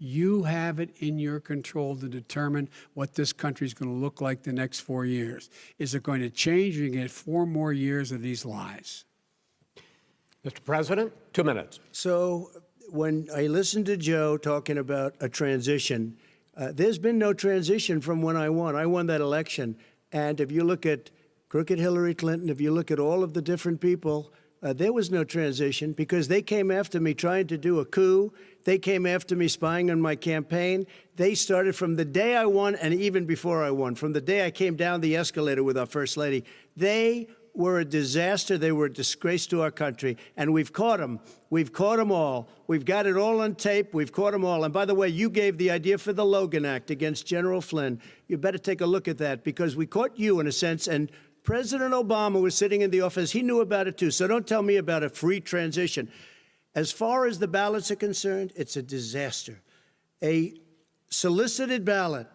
You have it in your control to determine what this country is going to look like the next 4 years. Is it going to change? Or you get 4 more years of these lies? Mr. President, 2 minutes. So when I listened to Joe talking about a transition, there's been no transition from when I won. I won that election. And if you look at crooked Hillary Clinton, if you look at all of the different people, there was no transition because they came after me trying to do a coup. They came after me spying on my campaign. They started from the day I won and even before I won, from the day I came down the escalator with our First Lady. They were a disaster. They were a disgrace to our country. And we've caught them. We've caught them all. We've got it all on tape. We've caught them all. And by the way, you gave the idea for the Logan Act against General Flynn. You better take a look at that because we caught you in a sense. And President Obama was sitting in the office. He knew about it, too. So don't tell me about a free transition. As far as the ballots are concerned, it's a disaster. A solicited ballot,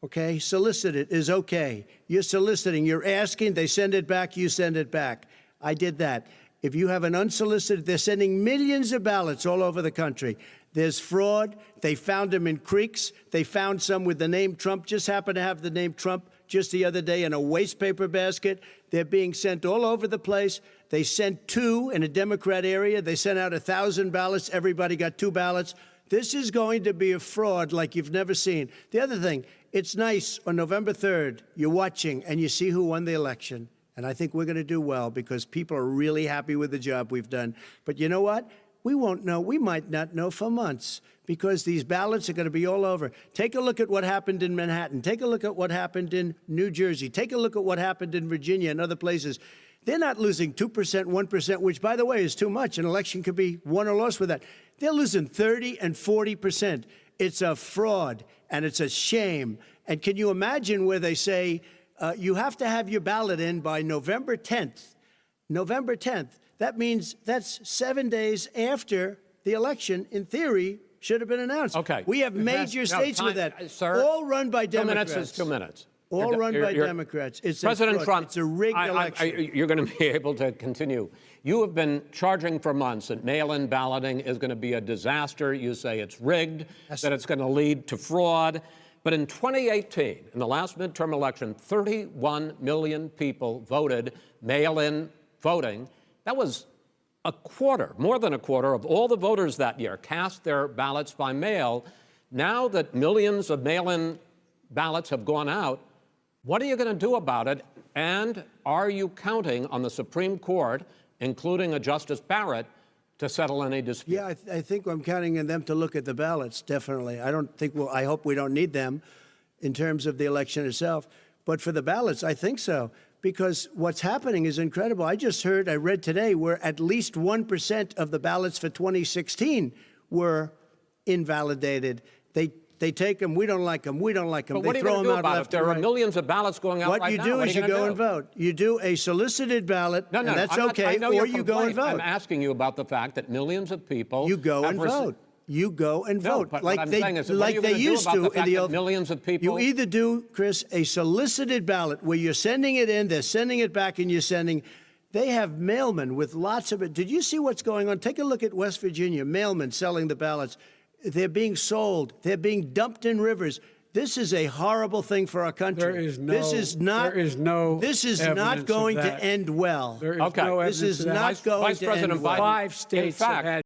okay, solicited is okay. You're soliciting, you're asking, they send it back, you send it back. I did that. If you have an unsolicited, they're sending millions of ballots all over the country. There's fraud. They found them in creeks. They found some with the name Trump, just happened to have the name Trump just the other day in a waste paper basket. They're being sent all over the place. They sent 2 in a Democrat area. They sent out 1,000 ballots. Everybody got 2 ballots. This is going to be a fraud like you've never seen. The other thing, it's nice on November 3rd, you're watching and you see who won the election. And I think we're going to do well because people are really happy with the job we've done. But you know what? We won't know. We might not know for months because these ballots are going to be all over. Take a look at what happened in Manhattan. Take a look at what happened in New Jersey. Take a look at what happened in Virginia and other places. They're not losing 2%, 1%, which, by the way, is too much. An election could be won or lost with that. They're losing 30 and 40%. It's a fraud, and it's a shame. And can you imagine where they say you have to have your ballot in by November 10th? November 10th. That means that's 7 days after the election, in theory, should have been announced. Okay. We have major states with that, sir, all run by 2 Democrats. minutes is 2 minutes. All run by Democrats. It's President Trump, it's a rigged election. You're going to be able to continue. You have been charging for months that mail-in balloting is going to be a disaster. You say it's rigged, that it's going to lead to fraud. But in 2018, in the last midterm election, 31 million people voted mail-in voting. That was a quarter, more than a quarter, of all the voters that year cast their ballots by mail. Now that millions of mail-in ballots have gone out, what are you going to do about it? And are you counting on the Supreme Court, including a Justice Barrett, to settle any dispute? Yeah, I think I'm counting on them to look at the ballots, definitely. I hope we don't need them in terms of the election itself. But for the ballots, I think so. Because what's happening is incredible. I read today, where at least 1% of the ballots for 2016 were invalidated. They take them, we don't like them, we don't like them. But what they are you throw going to them do out about it? left There and are right. millions of ballots going out What right you now. do What is are you gonna go do? and vote. You do a solicited ballot, No, and that's I'm not- okay, I know or your you go and complaint. vote. I'm asking you about the fact that millions of people You go and vote. You go and No, vote but like what I'm they saying is, what are like you they gonna do used about to the in fact the that old. millions of people? You either do, Chris, a solicited ballot where you're sending it in, they're sending it back, and you're sending. They have mailmen with lots of it. Did you see what's going on? Take a look at West Virginia. Mailmen selling the ballots. They're being sold. They're being dumped in rivers. This is a horrible thing for our country. There is no. This is not. There is no. This is evidence not of going to that. end well. There is Okay. no This evidence is of that. not going Vice to President end well. Biden, 5 states in have fact, had